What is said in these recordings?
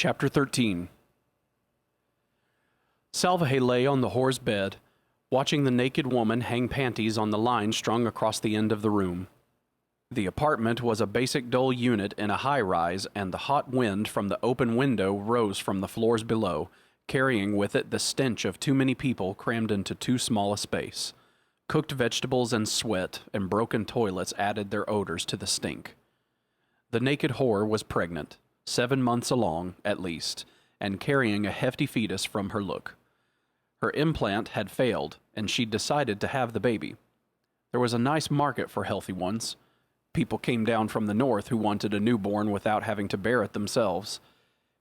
Chapter 13. Salvaje lay on the whore's bed, watching the naked woman hang panties on the line strung across the end of the room. The apartment was a basic dole unit in a high-rise, and the hot wind from the open window rose from the floors below, carrying with it the stench of too many people crammed into too small a space. Cooked vegetables and sweat and broken toilets added their odors to the stink. The naked whore was pregnant, 7 months along, at least, and carrying a hefty fetus from her look. Her implant had failed, and she'd decided to have the baby. There was a nice market for healthy ones. People came down from the north who wanted a newborn without having to bear it themselves.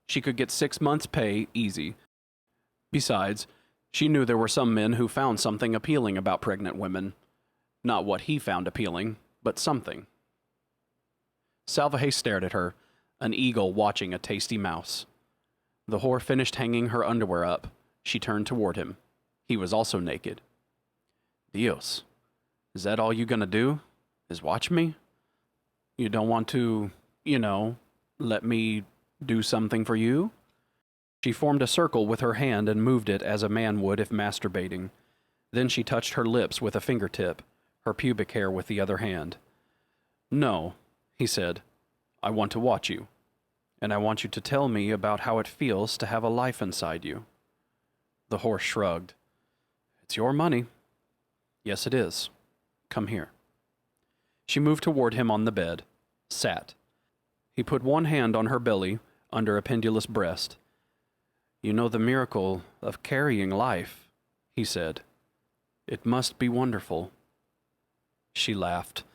She could get 6 months' pay easy. Besides, she knew there were some men who found something appealing about pregnant women. Not what he found appealing, but something. Salvaje stared at her, an eagle watching a tasty mouse. The whore finished hanging her underwear up. She turned toward him. He was also naked. Dios, is that all you gonna do? Is watch me? You don't want to, let me do something for you? She formed a circle with her hand and moved it as a man would if masturbating. Then she touched her lips with a fingertip, her pubic hair with the other hand. No, he said. I want to watch you. And I want you to tell me about how it feels to have a life inside you. The whore shrugged. It's your money. Yes, it is. Come here. She moved toward him on the bed, sat. He put one hand on her belly, under a pendulous breast. You know the miracle of carrying life, he said. It must be wonderful. She laughed.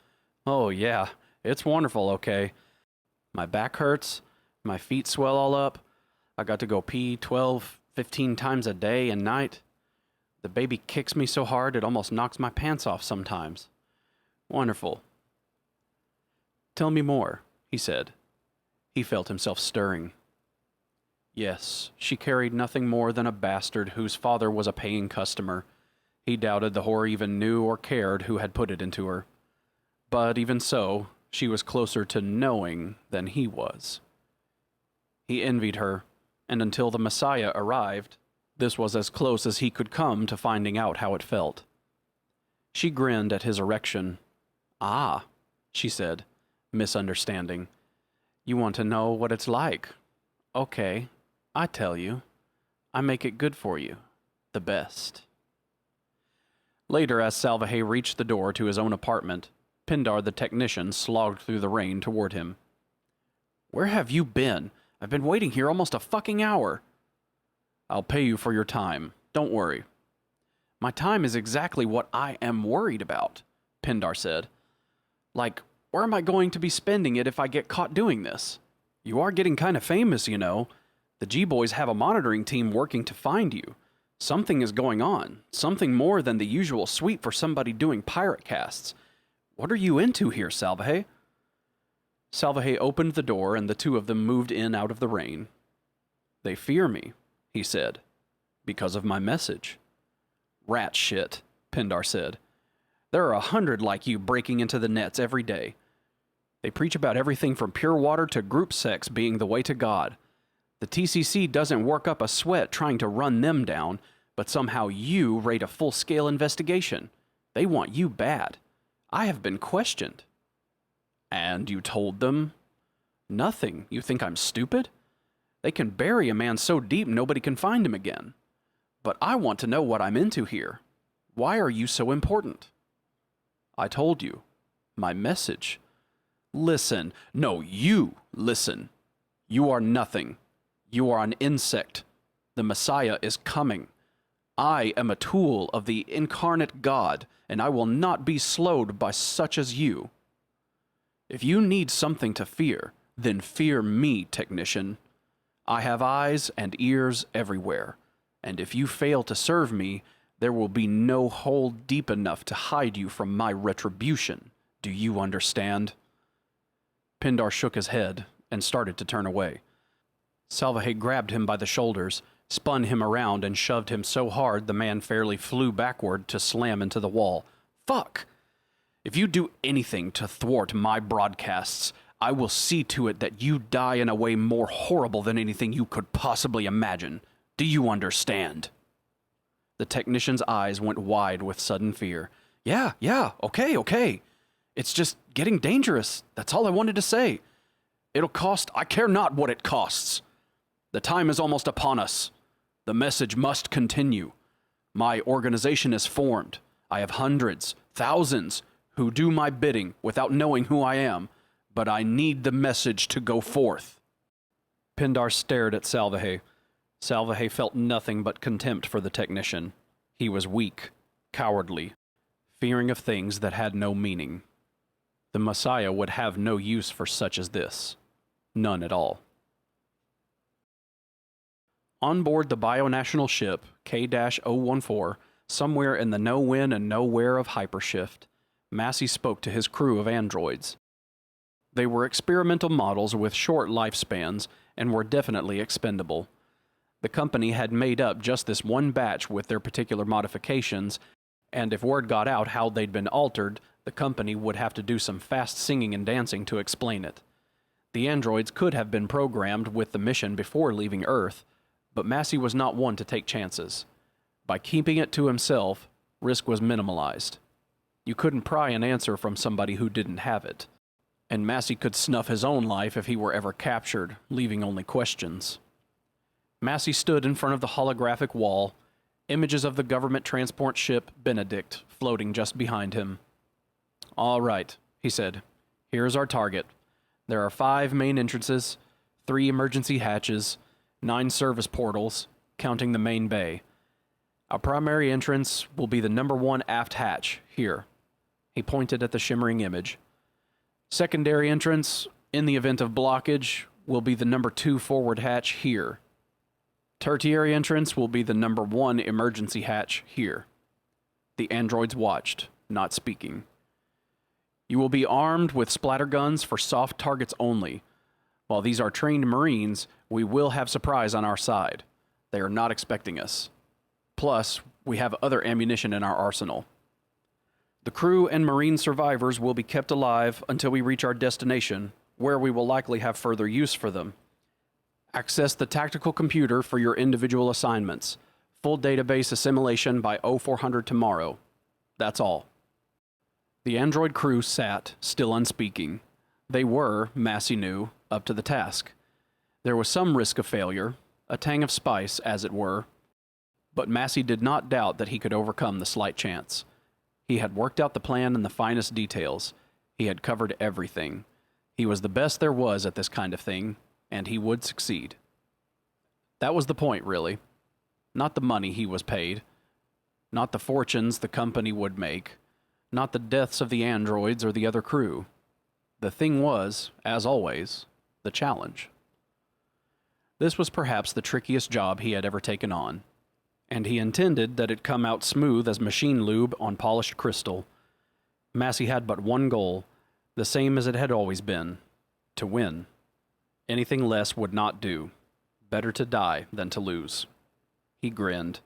Oh, yeah, it's wonderful, okay. My back hurts, my feet swell all up. I got to go pee 12, 15 times a day and night. The baby kicks me so hard it almost knocks my pants off sometimes. Wonderful. Tell me more, he said. He felt himself stirring. Yes, she carried nothing more than a bastard whose father was a paying customer. He doubted the whore even knew or cared who had put it into her. But even so, she was closer to knowing than he was. He envied her, and until the Messiah arrived, this was as close as he could come to finding out how it felt. She grinned at his erection. Ah, she said, misunderstanding. You want to know what it's like? Okay, I tell you. I make it good for you. The best. Later, as Salvaje reached the door to his own apartment, Pindar the technician slogged through the rain toward him. Where have you been? I've been waiting here almost a fucking hour. I'll pay you for your time. Don't worry. My time is exactly what I am worried about, Pindar said. Like, where am I going to be spending it if I get caught doing this? You are getting kind of famous, you know. The G-Boys have a monitoring team working to find you. Something is going on. Something more than the usual sweep for somebody doing pirate casts. What are you into here, Salvaje? Salvaje opened the door and the two of them moved in out of the rain. They fear me, he said, because of my message. Rat shit, Pindar said. There are 100 like you breaking into the nets every day. They preach about everything from pure water to group sex being the way to God. The TCC doesn't work up a sweat trying to run them down, but somehow you rate a full-scale investigation. They want you bad. I have been questioned. And you told them? Nothing. You think I'm stupid? They can bury a man so deep nobody can find him again. But I want to know what I'm into here. Why are you so important? I told you. My message. Listen. No, you listen. You are nothing. You are an insect. The Messiah is coming. I am a tool of the incarnate God, and I will not be slowed by such as you. If you need something to fear, then fear me, technician. I have eyes and ears everywhere, and if you fail to serve me, there will be no hole deep enough to hide you from my retribution. Do you understand? Pindar shook his head and started to turn away. Salvaje grabbed him by the shoulders, spun him around, and shoved him so hard the man fairly flew backward to slam into the wall. Fuck! If you do anything to thwart my broadcasts, I will see to it that you die in a way more horrible than anything you could possibly imagine. Do you understand?" The technician's eyes went wide with sudden fear. Yeah, okay. It's just getting dangerous. That's all I wanted to say. It'll cost, I care not what it costs. The time is almost upon us. The message must continue. My organization is formed. I have hundreds, thousands, who do my bidding without knowing who I am, but I need the message to go forth. Pindar stared at Salvaje. Salvaje felt nothing but contempt for the technician. He was weak, cowardly, fearing of things that had no meaning. The Messiah would have no use for such as this. None at all. On board the bionational ship K-014, somewhere in the no-when and nowhere of hypershift, Massey spoke to his crew of androids. They were experimental models with short lifespans and were definitely expendable. The company had made up just this one batch with their particular modifications, and if word got out how they'd been altered, the company would have to do some fast singing and dancing to explain it. The androids could have been programmed with the mission before leaving Earth, but Massey was not one to take chances. By keeping it to himself, risk was minimalized. You couldn't pry an answer from somebody who didn't have it, and Massey could snuff his own life if he were ever captured, leaving only questions. Massey stood in front of the holographic wall, images of the government transport ship Benedict floating just behind him. "All right," he said. "Here's our target. There are 5 main entrances, 3 emergency hatches, 9 service portals, counting the main bay. Our primary entrance will be the number 1 aft hatch, here." He pointed at the shimmering image. "Secondary entrance, in the event of blockage, will be the number 2 forward hatch, here. Tertiary entrance will be the number 1 emergency hatch, here." The androids watched, not speaking. "You will be armed with splatter guns for soft targets only. While these are trained Marines, we will have surprise on our side. They are not expecting us. Plus, we have other ammunition in our arsenal. The crew and Marine survivors will be kept alive until we reach our destination, where we will likely have further use for them. Access the tactical computer for your individual assignments. Full database assimilation by 0400 tomorrow. That's all." The android crew sat, still unspeaking. They were, Massey knew, up to the task. There was some risk of failure, a tang of spice, as it were, but Massey did not doubt that he could overcome the slight chance. He had worked out the plan in the finest details. He had covered everything. He was the best there was at this kind of thing, and he would succeed. That was the point, really. Not the money he was paid, not the fortunes the company would make, not the deaths of the androids or the other crew. The thing was, as always, the challenge. This was perhaps the trickiest job he had ever taken on, and he intended that it come out smooth as machine lube on polished crystal. Massey had but one goal, the same as it had always been: to win. Anything less would not do. Better to die than to lose. He grinned.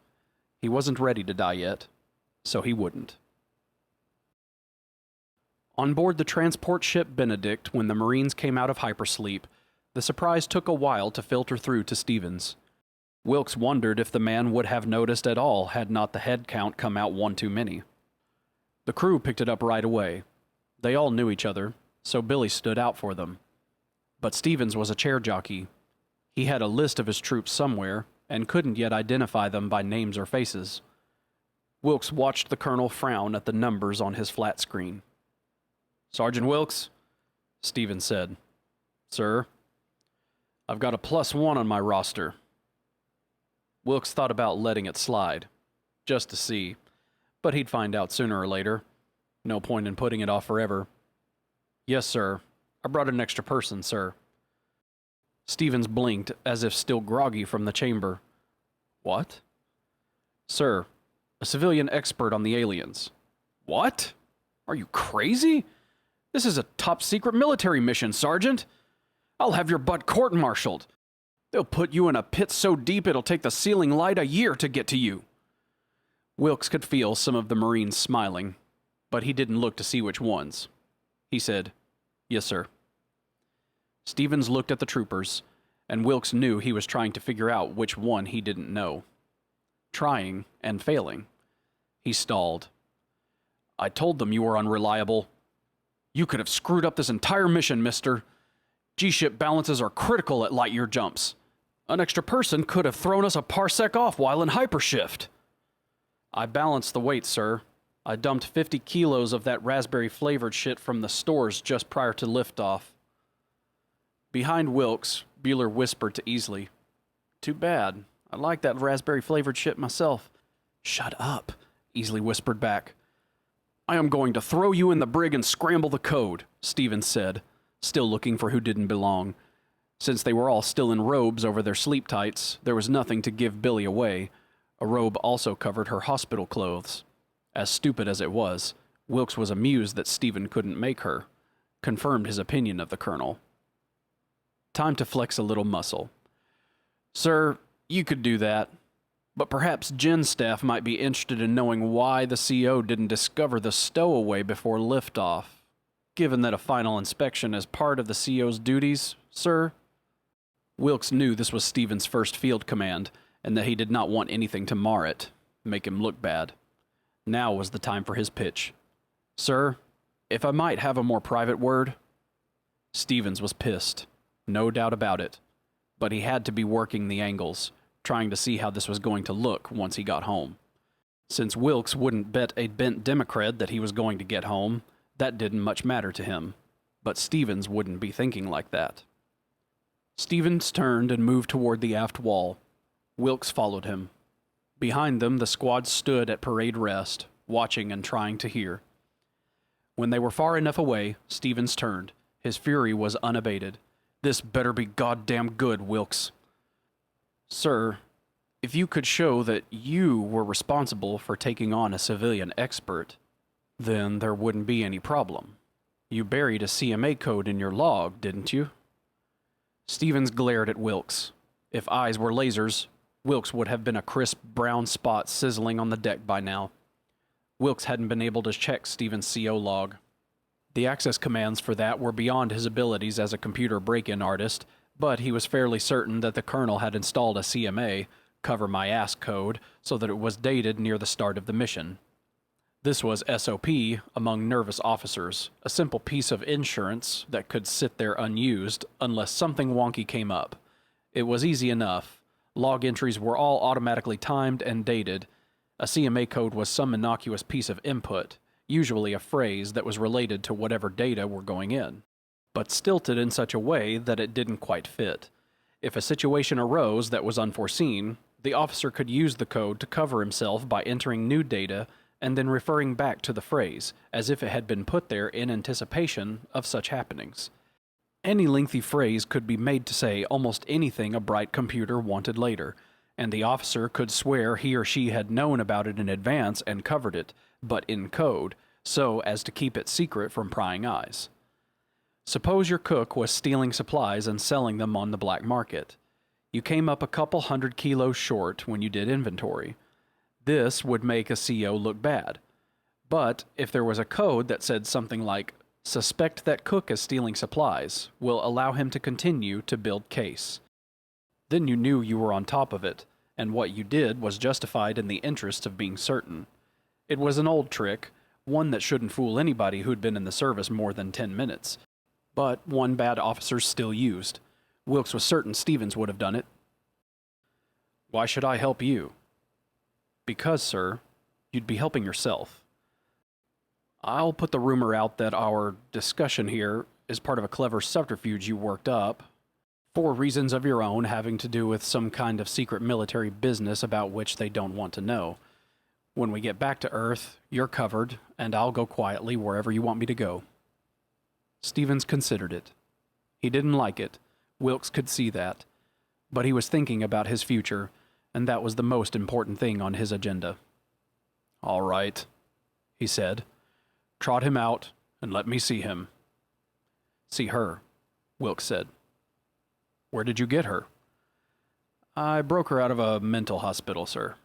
He wasn't ready to die yet, so he wouldn't. On board the transport ship Benedict, when the Marines came out of hypersleep, the surprise took a while to filter through to Stevens. Wilkes wondered if the man would have noticed at all had not the head count come out one too many. The crew picked it up right away. They all knew each other, so Billy stood out for them. But Stevens was a chair jockey. He had a list of his troops somewhere, and couldn't yet identify them by names or faces. Wilkes watched the colonel frown at the numbers on his flat screen. "Sergeant Wilkes," Stevens said. "Sir?" "I've got a +1 on my roster." Wilkes thought about letting it slide, just to see, but he'd find out sooner or later. No point in putting it off forever. "Yes, sir. I brought an extra person, sir." Stevens blinked, as if still groggy from the chamber. "What?" "Sir, a civilian expert on the aliens." "What? Are you crazy? This is a top-secret military mission, Sergeant. I'll have your butt court-martialed. They'll put you in a pit so deep it'll take the ceiling light a year to get to you." Wilkes could feel some of the Marines smiling, but he didn't look to see which ones. He said, "Yes, sir." Stevens looked at the troopers, and Wilkes knew he was trying to figure out which one he didn't know. Trying and failing. He stalled. I told them you were unreliable. You could have screwed up this entire mission, mister. G-ship balances are critical at light year jumps. An extra person could have thrown us a parsec off while in hypershift. I balanced the weight, sir. I dumped 50 kilos of that raspberry-flavored shit from the stores just prior to liftoff. Behind Wilkes, Bueller whispered to Easley. Too bad. I like that raspberry-flavored shit myself. Shut up, Easley whispered back. I am going to throw you in the brig and scramble the code, Stevens said, still looking for who didn't belong. Since they were all still in robes over their sleep tights, there was nothing to give Billy away. A robe also covered her hospital clothes. As stupid as it was, Wilkes was amused that Stephen couldn't make her. Confirmed his opinion of the colonel. Time to flex a little muscle. Sir, you could do that. But perhaps Jen's staff might be interested in knowing why the CO didn't discover the stowaway before liftoff. Given that a final inspection is part of the CO's duties, sir? Wilkes knew this was Stevens' first field command, and that he did not want anything to mar it, make him look bad. Now was the time for his pitch. Sir, if I might have a more private word? Stevens was pissed, no doubt about it, but he had to be working the angles, trying to see how this was going to look once he got home. Since Wilkes wouldn't bet a bent Democrat that he was going to get home, that didn't much matter to him, but Stevens wouldn't be thinking like that. Stevens turned and moved toward the aft wall. Wilkes followed him. Behind them, the squad stood at parade rest, watching and trying to hear. When they were far enough away, Stevens turned. His fury was unabated. This better be goddamn good, Wilkes. Sir, if you could show that you were responsible for taking on a civilian expert, then there wouldn't be any problem. You buried a CMA code in your log, didn't you? Stevens glared at Wilkes. If eyes were lasers, Wilkes would have been a crisp brown spot sizzling on the deck by now. Wilkes hadn't been able to check Stevens' CO log. The access commands for that were beyond his abilities as a computer break-in artist, but he was fairly certain that the colonel had installed a CMA, cover my ass code, so that it was dated near the start of the mission. This was SOP among nervous officers, a simple piece of insurance that could sit there unused unless something wonky came up. It was easy enough. Log entries were all automatically timed and dated. A CMA code was some innocuous piece of input, usually a phrase that was related to whatever data were going in, but stilted in such a way that it didn't quite fit. If a situation arose that was unforeseen, the officer could use the code to cover himself by entering new data and then referring back to the phrase, as if it had been put there in anticipation of such happenings. Any lengthy phrase could be made to say almost anything a bright computer wanted later, and the officer could swear he or she had known about it in advance and covered it, but in code, so as to keep it secret from prying eyes. Suppose your cook was stealing supplies and selling them on the black market. You came up a couple 100 kilos short when you did inventory. This would make a CO look bad. But if there was a code that said something like, "Suspect that cook is stealing supplies," will allow him to continue to build case. Then you knew you were on top of it, and what you did was justified in the interest of being certain. It was an old trick, one that shouldn't fool anybody who'd been in the service more than 10 minutes. But one bad officer still used. Wilkes was certain Stevens would have done it. Why should I help you? Because, sir, you'd be helping yourself. I'll put the rumor out that our discussion here is part of a clever subterfuge you worked up, for reasons of your own having to do with some kind of secret military business about which they don't want to know. When we get back to Earth, you're covered, and I'll go quietly wherever you want me to go. Stevens considered it. He didn't like it. Wilkes could see that. But he was thinking about his future, and that was the most important thing on his agenda. All right, he said. Trot him out, and let me see him. See her, Wilkes said. Where did you get her? I broke her out of a mental hospital, sir.